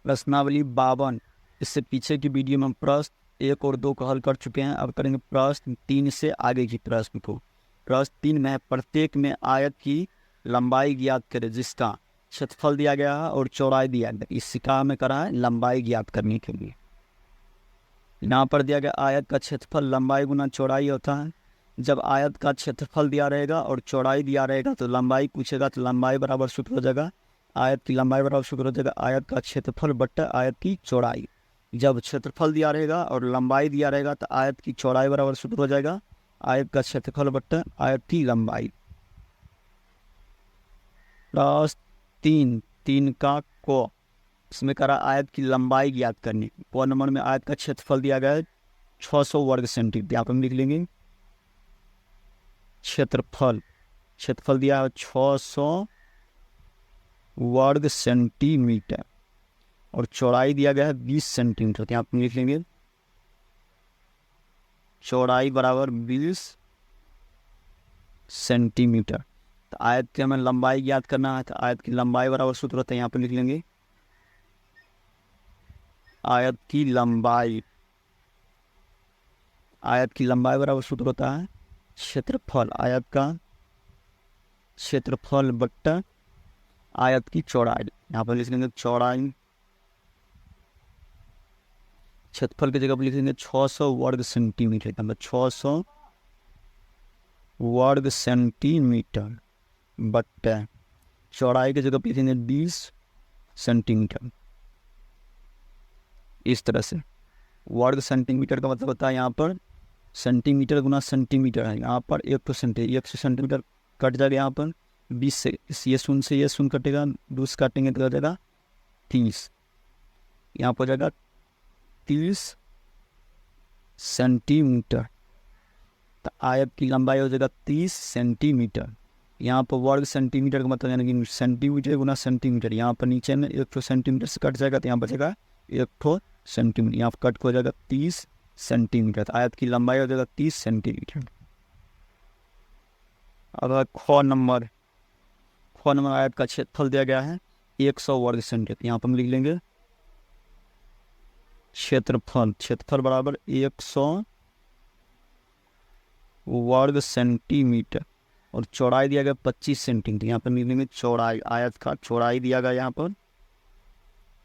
प्रश्नावली 52। इससे पीछे की वीडियो में हम प्रश्न 1 और 2 को हल कर चुके हैं। अब करेंगे प्रश्न 3 से आगे की प्रश्न को। प्रश्न 3 में है, प्रत्येक में आयत की लंबाई ज्ञात करें जिसका क्षेत्रफल दिया गया है और चौड़ाई दिया गया। इस सिक्का में करा है लंबाई ज्ञात करने के लिए। यहाँ पर दिया गया आयत का क्षेत्रफल लंबाई गुना चौड़ाई होता है। जब आयत का क्षेत्रफल दिया रहेगा और चौड़ाई दिया रहेगा तो लंबाई पूछेगा, तो लंबाई बराबर सूत्र हो जाएगा आयत की लंबाई बराबर सूत्र हो जाएगा आयत का क्षेत्रफल बट्टा आयत की चौड़ाई। जब क्षेत्रफल दिया रहेगा और लंबाई दिया रहेगा तो आयत की चौड़ाई बराबर सूत्र हो जाएगा आयत का क्षेत्रफल बट्टा आयत की लंबाई। प्रश्न 3 का को इसमें करा आयत की लंबाई ज्ञात करनी। क नंबर में आयत का क्षेत्रफल दिया गया है 600 वर्ग सेंटीमीटर। यहाँ पर हम लिख लेंगे क्षेत्रफल दिया है 600 वर्ग सेंटीमीटर और चौड़ाई दिया गया है 20 सेंटीमीटर। तो यहाँ पर लिख लेंगे चौड़ाई बराबर 20 सेंटीमीटर। तो आयत की हमें लंबाई ज्ञात करना है, तो आयत की लंबाई बराबर सूत्र होता है, यहाँ पर लिख लेंगे आयत की लंबाई बराबर सूत्र होता है क्षेत्रफल, आयत का क्षेत्रफल बट्टा आयत की चौड़ाई। यहाँ पर लिख लेंगे चौड़ाई, क्षेत्रफल की जगह पर लिख लेंगे 600 वर्ग सेंटीमीटर। मतलब 600 वर्ग सेंटीमीटर बट्टा चौड़ाई की जगह पर लिखेंगे 20 सेंटीमीटर। इस तरह से वर्ग सेंटीमीटर का मतलब होता है यहाँ पर सेंटीमीटर गुना सेंटीमीटर है। यहाँ पर 1 सेंटीमीटर कट जाएगा, यहाँ पर 20 से ये शून्य कटेगा, 2 से काटेंगे तो हो जाएगा 30। यहाँ पर हो जाएगा 30 सेंटीमीटर। तो आयत की लंबाई हो जाएगा 30 सेंटीमीटर। यहाँ पर वर्ग सेंटीमीटर का मतलब यानी कि सेंटीमीटर गुना सेंटीमीटर। यहाँ पर नीचे में 1 सेंटीमीटर से कट जाएगा तो यहाँ बचेगा 1 सेंटीमीटर। यहाँ पर कट हो जाएगा 30 सेंटीमीटर। तो आयत की लंबाई हो जाएगा 30 सेंटीमीटर। अब ख नंबर आयत का क्षेत्रफल दिया गया है 100 वर्ग सेंटीमीटर। यहाँ पर हम लिख लेंगे क्षेत्रफल बराबर 100 वर्ग सेंटीमीटर और चौड़ाई दिया गया 25 सेंटीमीटर। यहाँ पर लिख लेंगे चौड़ाई, आयत का चौड़ाई दिया गया यहाँ पर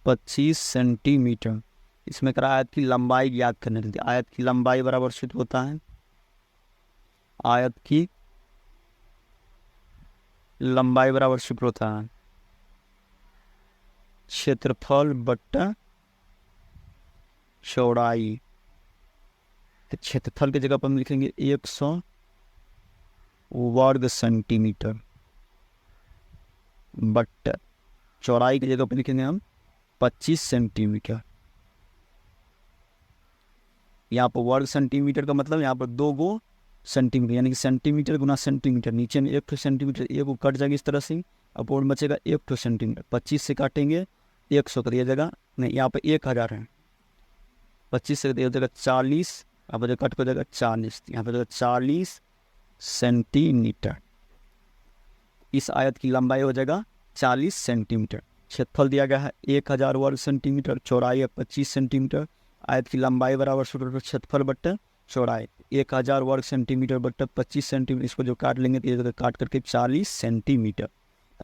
25 सेंटीमीटर। इसमें करा आयत की लंबाई ज्ञात करने के लिए। आयत की लंबाई बराबर सूत्र होता है आयत की लंबाई बराबर सूत्र होता है क्षेत्रफल बट्टा चौड़ाई। क्षेत्रफल की जगह पर हम लिखेंगे 100 वर्ग सेंटीमीटर बट्टा चौड़ाई की जगह पर लिखेंगे हम 25 सेंटीमीटर। यहाँ पर वर्ग सेंटीमीटर का मतलब यहाँ पर 2 सेंटीमीटर यानी कि सेंटीमीटर गुना सेंटीमीटर। नीचे में 1 सेंटीमीटर, एक को कट जाएगी इस तरह से, अब और बचेगा 1 सेंटीमीटर। 25 से काटेंगे 100 कर दिया जाएगा, नहीं यहाँ पर 1000 है, 25 से दिया जाएगा 40, अब कट हो जाएगा 40, यहाँ पर 40 सेंटीमीटर। इस आयत की लंबाई हो जाएगा 40 सेंटीमीटर। क्षेत्रफल दिया गया है 1000 वर्ग सेंटीमीटर, चौड़ाई है 25 सेंटीमीटर। आयत की लंबाई बराबर सूत्र क्षेत्रफल बट्टा चौड़ाई। 1000 वर्ग सेंटीमीटर बट्टा 25 सेंटीमीटर, इसको जो काट लेंगे तो ये काट करके 40 सेंटीमीटर।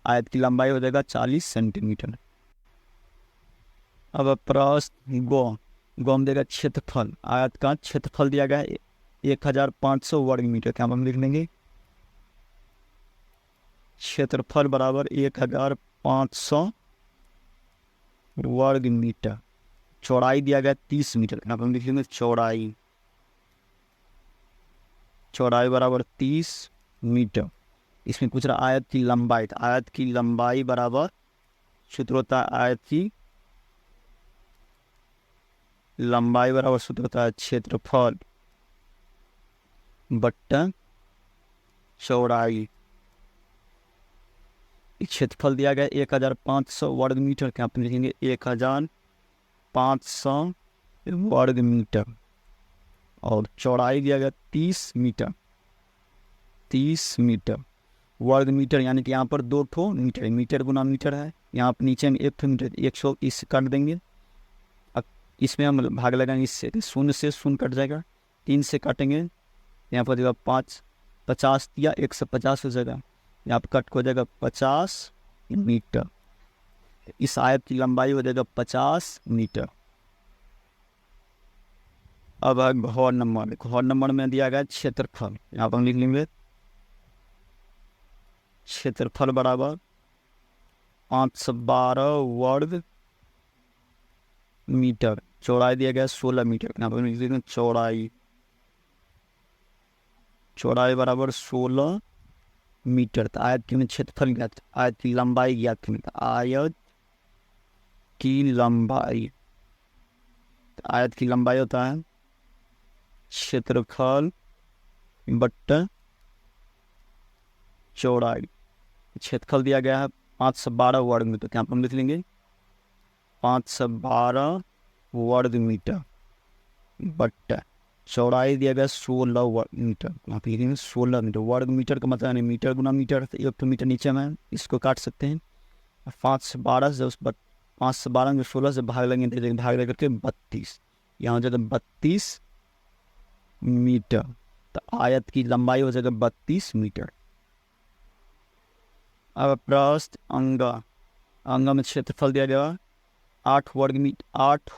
आयत की लंबाई हो जाएगा 40 सेंटीमीटर। अब प्रश्न गो हम देगा क्षेत्रफल। आयत का क्षेत्रफल दिया गया है 1500 वर्ग मीटर। क्या हम लिख लेंगे क्षेत्रफल बराबर 1500 वर्ग मीटर। चौड़ाई दिया गया 30 मीटर। यहाँ पर हम लिख लेंगे चौड़ाई बराबर 30 मीटर। इसमें पूछ रहा आयत की लंबाई, तो आयत की लंबाई बराबर सूत्र होता है आयत की लंबाई बराबर सूत्र होता है क्षेत्रफल बट्टा चौड़ाई। क्षेत्रफल दिया गया 1500 वर्ग मीटर। क्या आप लिखेंगे 1500 वर्ग मीटर और चौड़ाई दिया गया 30 मीटर। वर्ग मीटर, यानी कि यहाँ पर 2 ठो मीटर, मीटर गुना मीटर है, यहाँ पर नीचे में 1 ठो मीटर, 100 इससे काट देंगे। अब इसमें हम भाग लगाएंगे, इससे 0 से 0 कट जाएगा, 3 से काटेंगे, यहाँ पर जगह 5 50 दिया, 150 हो जाएगा, यहाँ पर कट हो जाएगा 50 मीटर। इस आयत की लंबाई हो जाएगा 50 मीटर। अब घ नंबर में दिया गया क्षेत्रफल, यहाँ पर हम लिख लेंगे क्षेत्रफल बराबर 512 वर्ग मीटर, चौड़ाई दिया गया 16 मीटर, यहाँ पर लिख लेंगे चौड़ाई बराबर 16 मीटर। तो आयत की क्षेत्रफल ज्ञात, आयत की लंबाई ज्ञात करनी, आयत की लंबाई, आयत की लंबाई होता है क्षेत्रफल बट्टा चौड़ाई। क्षेत्रफल दिया गया है 512 वर्ग मीटर, यहाँ पर हम लिख लेंगे 512 वर्ग मीटर बट्टा चौड़ाई दिया गया 16 वर्ग मीटर, यहाँ पे लिखेंगे 16 मीटर। वर्ग मीटर का मतलब यानी मीटर गुना मीटर, तो 1 मीटर नीचे में इसको काट सकते हैं। 5 से 12 से 5 से 12 में 16 से भाग लेंगे, भाग लगा करके 32, यहाँ हो जाएगा 32 मीटर। तो आयत की लंबाई हो जाएगा 32 मीटर। अब प्रस्थ अंग में क्षेत्रफल दिया गया 8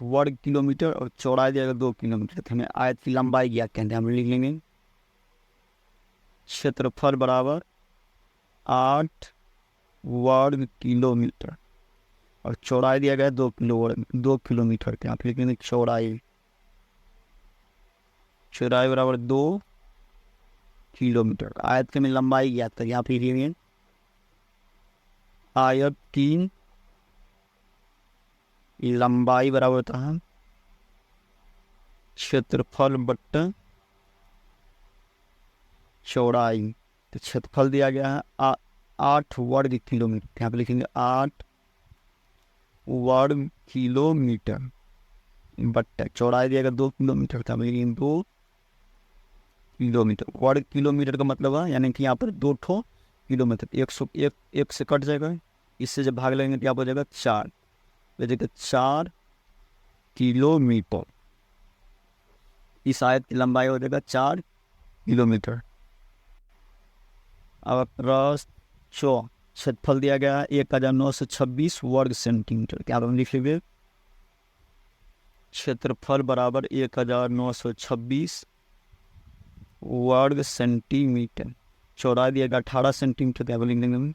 वर्ग किलोमीटर और चौड़ाई दिया गया 2 किलोमीटर। तो हमें आयत की लंबाई ज्ञात कहते हैं, हम लिख लेंगे क्षेत्रफल बराबर 8 वर्ग किलोमीटर और चौड़ाई दिया गया 2 किलोमीटर के, यहाँ पे लिख लेंगे चौड़ाई बराबर 2 किलोमीटर। आयत की हमें लंबाई ज्ञात करें, यहाँ पे लिख लेंगे आयत की लंबाई बराबर होता है क्षेत्रफल बट्टा चौड़ाई। तो क्षेत्रफल दिया गया है 8 वर्ग किलोमीटर, यहाँ पे लिखेंगे 8 वर्ग किलोमीटर बट्टा चौड़ाई दिया गया 2 किलोमीटर था, 2 किलोमीटर। वर्ग किलोमीटर का मतलब है यानी कि यहाँ पर 2 ठो किलोमीटर, 1 से कट जाएगा, इससे जब भाग लगेंगे तो यहाँ पर हो जाएगा 4, देखिए 4 किलोमीटर। इस आयत की लंबाई हो जाएगा 4 किलोमीटर। अब प्रस्थ क्षेत्रफल दिया गया है 1926 वर्ग सेंटीमीटर, क्या हम लिख लेंगे क्षेत्रफल बराबर 1926 वर्ग सेंटीमीटर। चौड़ाई दिया गया 18 सेंटीमीटर, क्या लिख लेंगे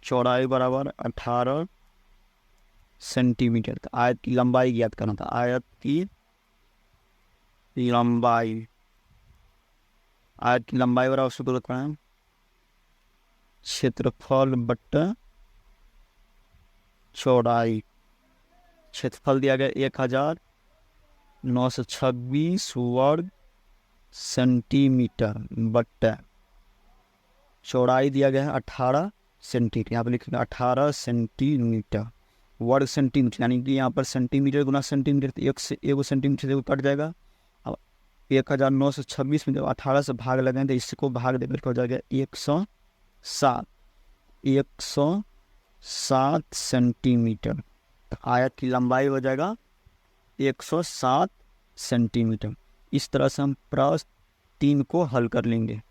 चौड़ाई बराबर 18 सेंटीमीटर। आयत की लंबाई ज्ञात करना था, आयत की लंबाई बराबर सूत्र होता है क्षेत्रफल बट्टा चौड़ाई। क्षेत्रफल दिया गया 1926 वर्ग सेंटीमीटर बट्टा चौड़ाई दिया गया है 18 सेंटीमीटर, यहाँ पर लिखेंगे 18 सेंटीमीटर। वर्ग सेंटीमीटर यानी कि यहाँ पर सेंटीमीटर गुना सेंटीमीटर, तो 1 से 1 सेंटीमीटर से कट जाएगा। अब 1926 में जब 18 से भाग लगाएं तो इसको भाग देकर हो जाएगा 107 सेंटीमीटर। तो आयत की लंबाई हो जाएगा 107 सेंटीमीटर। इस तरह से हम प्रश्न 3 को हल कर लेंगे।